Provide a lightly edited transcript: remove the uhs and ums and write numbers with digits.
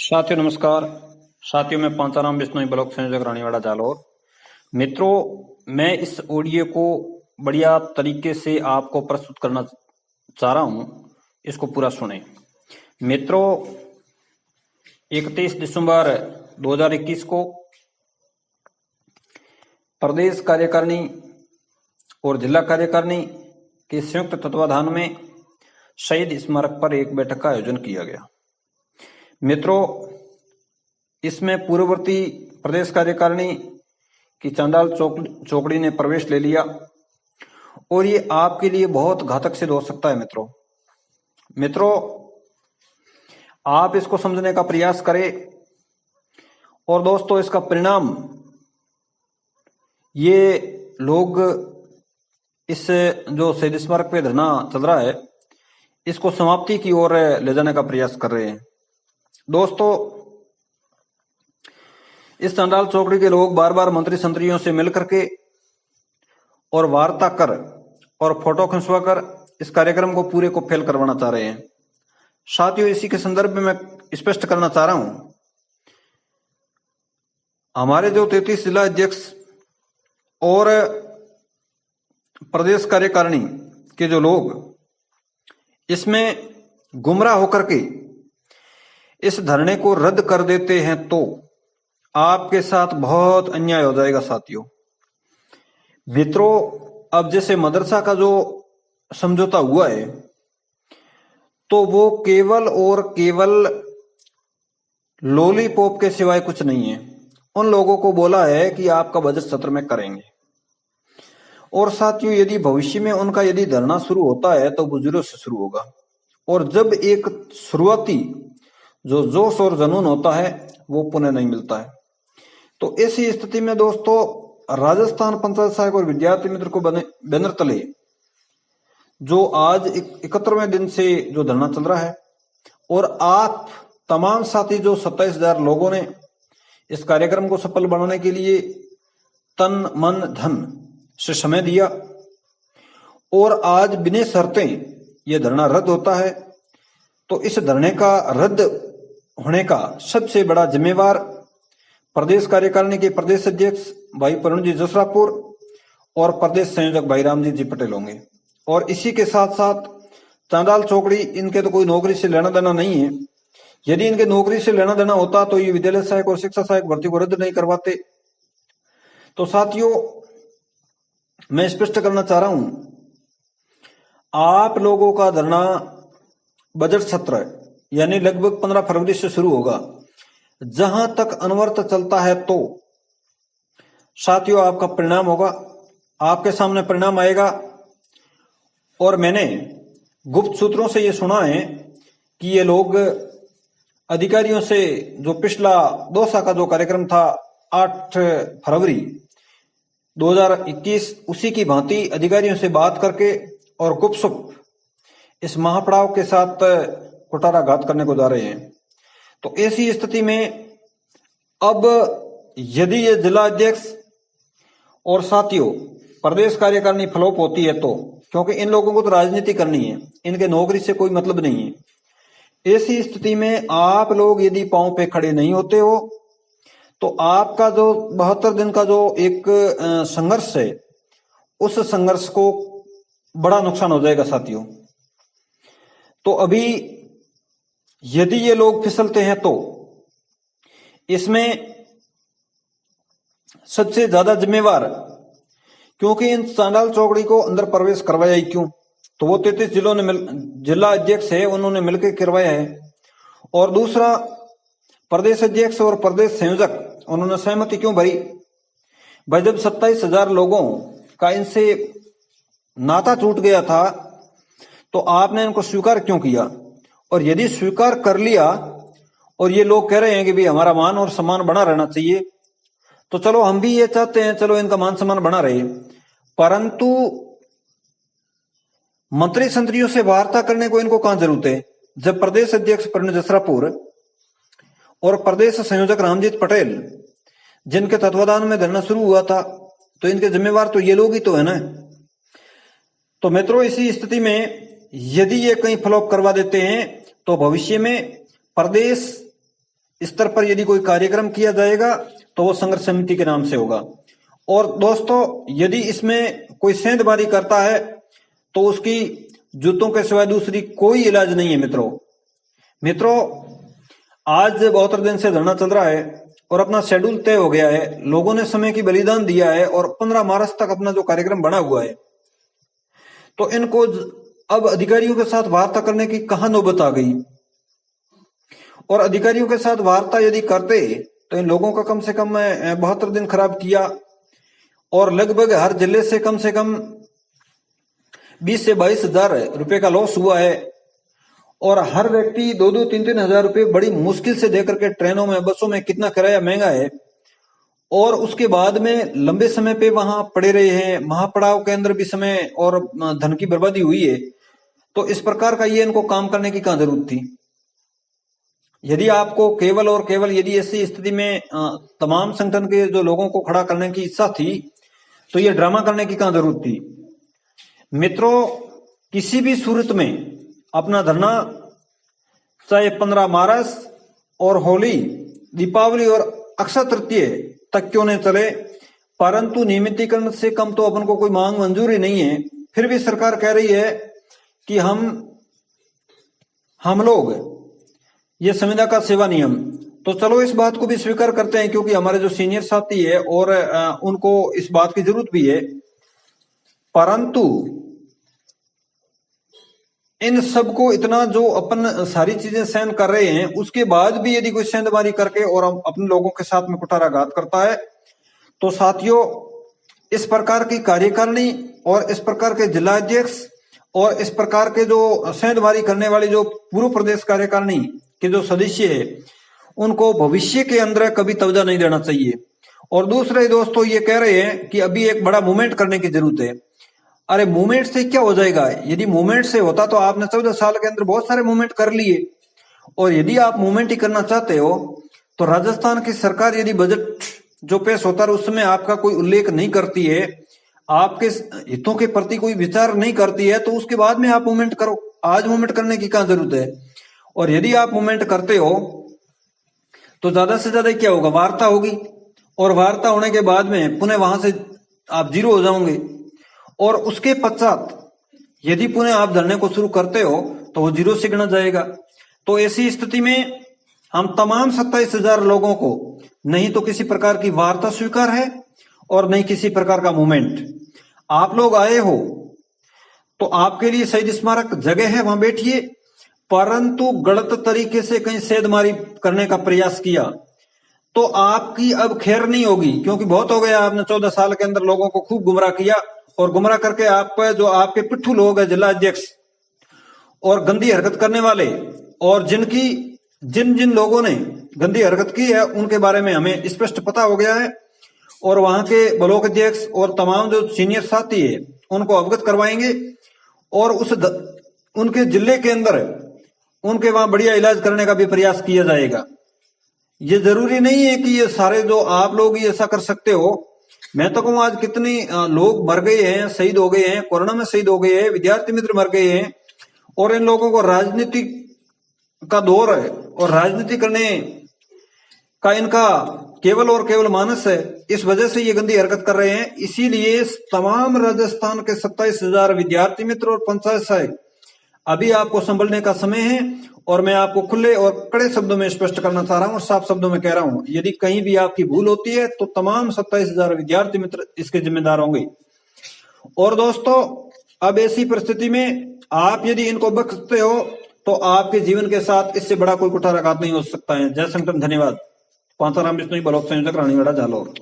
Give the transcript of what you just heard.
साथियों नमस्कार। साथियों मैं पंचाराम बिश्नोई ब्लॉक संयोजक रानीवाड़ा जालोर। मित्रों, मैं इस ऑडियो को बढ़िया तरीके से आपको प्रस्तुत करना चाह रहा हूं, इसको पूरा सुने। मित्रों, 31 दिसंबर 2021 को प्रदेश कार्यकारिणी और जिला कार्यकारिणी के संयुक्त तत्वाधान में शहीद स्मारक पर एक बैठक का आयोजन किया गया। मित्रों, इसमें पूर्ववर्ती प्रदेश कार्यकारिणी की चांडाल चौकड़ी ने प्रवेश ले लिया और ये आपके लिए बहुत घातक सिद्ध हो सकता है। मित्रों, आप इसको समझने का प्रयास करें और दोस्तों, इसका परिणाम ये लोग इस जो शहीद स्मारक पे धरना चल रहा है, इसको समाप्ति की ओर ले जाने का प्रयास कर रहे हैं। दोस्तों, इस चांडाल चौकड़ी के लोग बार बार मंत्री संतरियों से मिल करके और वार्ता कर और फोटो खिंचवा कर इस कार्यक्रम को पूरे को फेल करवाना चाह रहे हैं। साथियों, इसी के संदर्भ में मैं स्पष्ट करना चाह रहा हूं, हमारे जो 33 जिला अध्यक्ष और प्रदेश कार्यकारिणी के जो लोग इसमें गुमराह होकर के इस धरने को रद्द कर देते हैं तो आपके साथ बहुत अन्याय हो जाएगा। साथियों मित्रों, अब जैसे मदरसा का जो समझौता हुआ है तो वो केवल और केवल लॉलीपॉप के सिवाय कुछ नहीं है। उन लोगों को बोला है कि आपका बजट सत्र में करेंगे। और साथियों, यदि भविष्य में उनका यदि धरना शुरू होता है तो बुजुर्गों से शुरू होगा, और जब एक शुरुआती जो जोश और जुनून होता है वो पुनः नहीं मिलता है। तो ऐसी स्थिति में दोस्तों, राजस्थान पंचायत सहायक और विद्यार्थी मित्र को बैनर तले जो आज 71वें दिन से जो धरना चल रहा है, और आप तमाम साथी जो 27,000 लोगों ने इस कार्यक्रम को सफल बनाने के लिए तन मन धन से समय दिया, और आज बिना शर्तें ये धरना रद्द होता है, तो इस धरने का रद्द होने का सबसे बड़ा जिम्मेवार प्रदेश कार्यकारिणी के प्रदेश अध्यक्ष भाई परुण जी जसरापुर और प्रदेश संयोजक भाई रामजी जी पटेल होंगे। और इसी के साथ साथ चांडाल चौकड़ी, इनके तो कोई नौकरी से लेना देना नहीं है। यदि इनके नौकरी से लेना देना होता तो ये विद्यालय सहायक और शिक्षा सहायक भर्ती को रद्द नहीं करवाते। तो साथियों, मैं स्पष्ट करना चाह रहा हूं, आप लोगों का धरना बजट सत्र यानी लगभग 15 फरवरी से शुरू होगा। जहां तक अनवर्त चलता है तो साथियों आपका परिणाम होगा, आपके सामने परिणाम आएगा। और मैंने गुप्त सूत्रों से ये सुना है कि ये लोग अधिकारियों से जो पिछला दौसा का जो कार्यक्रम था 8 फरवरी 2021, उसी की भांति अधिकारियों से बात करके और गुपसुप इस महापड़ाव के साथ कुटाराघात करने को जा रहे हैं। तो ऐसी स्थिति में अब यदि ये जिला अध्यक्ष और साथियों प्रदेश कार्यकारिणी फ्लॉप होती है तो, क्योंकि इन लोगों को तो राजनीति करनी है, इनके नौकरी से कोई मतलब नहीं है। ऐसी स्थिति में आप लोग यदि पांव पे खड़े नहीं होते हो तो आपका जो 72 दिन का जो एक संघर्ष है, उस संघर्ष को बड़ा नुकसान हो जाएगा। साथियों, तो अभी यदि ये लोग फिसलते हैं तो इसमें सबसे ज्यादा जिम्मेवार, क्योंकि इन चांडाल चौकड़ी को अंदर प्रवेश करवाया ही क्यों, तो वो 33 जिलों ने जिला अध्यक्ष है उन्होंने मिलकर करवाया है। और दूसरा, प्रदेश अध्यक्ष और प्रदेश संयोजक उन्होंने सहमति क्यों भरी भाई? जब 27,000 लोगों का इनसे नाता टूट गया था तो आपने इनको स्वीकार क्यों किया? और यदि स्वीकार कर लिया और ये लोग कह रहे हैं कि भी हमारा मान और सम्मान बना रहना चाहिए, तो चलो हम भी ये चाहते हैं, चलो इनका मान सम्मान बना रहे, परंतु मंत्री संतरियों से वार्ता करने को इनको कहां जरूरत है? जब प्रदेश अध्यक्ष परुण जसरापुर और प्रदेश संयोजक रामजीत पटेल जिनके तत्वाधान में धरना शुरू हुआ था, तो इनके जिम्मेवार तो ये लोग ही तो है ना। तो मित्रों, इसी स्थिति में यदि ये कहीं फ्लॉप करवा देते हैं तो भविष्य में प्रदेश स्तर पर यदि कोई कार्यक्रम किया जाएगा तो वो संघर्ष समिति के नाम से होगा। और दोस्तों यदि इसमें कोई सेंधमारी करता है तो उसकी जूतों के सिवाय दूसरी कोई इलाज नहीं है। मित्रों आज 72 दिन से धरना चल रहा है और अपना शेड्यूल तय हो गया है। लोगों ने समय की बलिदान दिया है और 15 मार्च तक अपना जो कार्यक्रम बना हुआ है, तो इनको अब अधिकारियों के साथ वार्ता करने की कहां नौबत आ गई। और अधिकारियों के साथ वार्ता यदि करते तो इन लोगों का कम से कम 72 दिन खराब किया और लगभग हर जिले से कम 20 से 22 हजार रुपए का लॉस हुआ है। और हर व्यक्ति 2-2, 3-3 हजार रुपए बड़ी मुश्किल से देकर के ट्रेनों में, बसों में कितना किराया महंगा है। और उसके बाद में लंबे समय पे वहां पड़े रहे हैं, महापड़ाव के अंदर भी समय और धन की बर्बादी हुई है। तो इस प्रकार का ये इनको काम करने की कहां जरूरत थी। यदि आपको केवल और केवल यदि ऐसी स्थिति में तमाम संगठन के जो लोगों को खड़ा करने की इच्छा थी तो ये ड्रामा करने की कहां जरूरत थी। मित्रों किसी भी सूरत में अपना धरना चाहे 15 मार्च और होली, दीपावली और अक्षय तृतीय तक क्यों न चले, परंतु नियमितीकरण से कम तो अपन को कोई मांग मंजूर ही नहीं है। फिर भी सरकार कह रही है कि हम लोग ये संविदा का सेवा नियम, तो चलो इस बात को भी स्वीकार करते हैं क्योंकि हमारे जो सीनियर साथी है और उनको इस बात की जरूरत भी है। परंतु इन सबको इतना जो अपन सारी चीजें सहन कर रहे हैं उसके बाद भी यदि कोई सेंधमारी करके और अपने लोगों के साथ में कुठाराघात करता है तो साथियों इस प्रकार की कार्यकारिणी और इस प्रकार के जिलाध्यक्ष और इस प्रकार के जो सेंधमारी करने वाले जो पूर्व प्रदेश कार्यकारिणी के जो सदस्य है उनको भविष्य के अंदर कभी तवज्जो नहीं देना चाहिए। और दूसरे दोस्तों ये कह रहे हैं कि अभी एक बड़ा मूवमेंट करने की जरूरत है। अरे मूवमेंट से क्या हो जाएगा। यदि मूवमेंट से होता तो आपने 14 साल के अंदर बहुत सारे मूवमेंट कर लिए। और यदि आप मूवमेंट ही करना चाहते हो तो राजस्थान की सरकार यदि बजट जो पेश होता है उस समय आपका कोई उल्लेख नहीं करती है, आपके हितों के प्रति कोई विचार नहीं करती है, तो उसके बाद में आप मूवमेंट करो। आज मूवमेंट करने की क्या जरूरत है। और यदि आप मूवमेंट करते हो तो ज्यादा से ज्यादा क्या होगा, वार्ता होगी और वार्ता होने के बाद में पुनः वहां से आप जीरो हो जाओगे। और उसके पश्चात यदि पुनः आप धरने को शुरू करते हो तो वो जीरो से गिना जाएगा। तो ऐसी स्थिति में हम तमाम 27,000 लोगों को नहीं तो किसी प्रकार की वार्ता स्वीकार है और नहीं किसी प्रकार का मूवमेंट। आप लोग आए हो तो आपके लिए शहीद स्मारक जगह है, वहां बैठिए, परंतु गलत तरीके से कहीं सेंधमारी करने का प्रयास किया तो आपकी अब खैर नहीं होगी। क्योंकि बहुत हो गया, आपने 14 साल के अंदर लोगों को खूब गुमराह किया और गुमराह करके आप जो आपके पिट्ठू लोग हैं, जिला अध्यक्ष और गंदी हरकत करने वाले, और जिन जिन लोगों ने गंदी हरकत की है उनके बारे में हमें स्पष्ट पता हो गया है। और वहां के ब्लॉक अध्यक्ष और तमाम जो सीनियर साथी है उनको अवगत करवाएंगे और उनके जिले के अंदर उनके वहां बढ़िया इलाज करने का भी प्रयास किया जाएगा। ये जरूरी नहीं है कि ये सारे जो आप लोग ही ऐसा कर सकते हो। मैं तो कहूँ आज कितनी लोग मर गए हैं, शहीद हो गए हैं, कोरोना में शहीद हो गए हैं, विद्यार्थी मित्र मर गए हैं। और इन लोगों को राजनीति का दौर है और राजनीति करने का इनका केवल और केवल मानस है। इस वजह से ये गंदी हरकत कर रहे हैं। इसीलिए तमाम राजस्थान के 27,000 विद्यार्थी मित्र और पंचायत सहायक अभी आपको संभलने का समय है। और मैं आपको खुले और कड़े शब्दों में स्पष्ट करना चाह रहा हूं और साफ शब्दों में कह रहा हूं, यदि कहीं भी आपकी भूल होती है तो तमाम 27,000 विद्यार्थी मित्र इसके जिम्मेदार होंगे। और दोस्तों अब ऐसी परिस्थिति में आप यदि इनको बख्शते हो तो आपके जीवन के साथ इससे बड़ा कोई कुठाराघात नहीं हो सकता है। जय संगठन, धन्यवाद। पांचाराम बिश्नोई, ब्लॉक संयोजक, रानीवाड़ा, जालौर।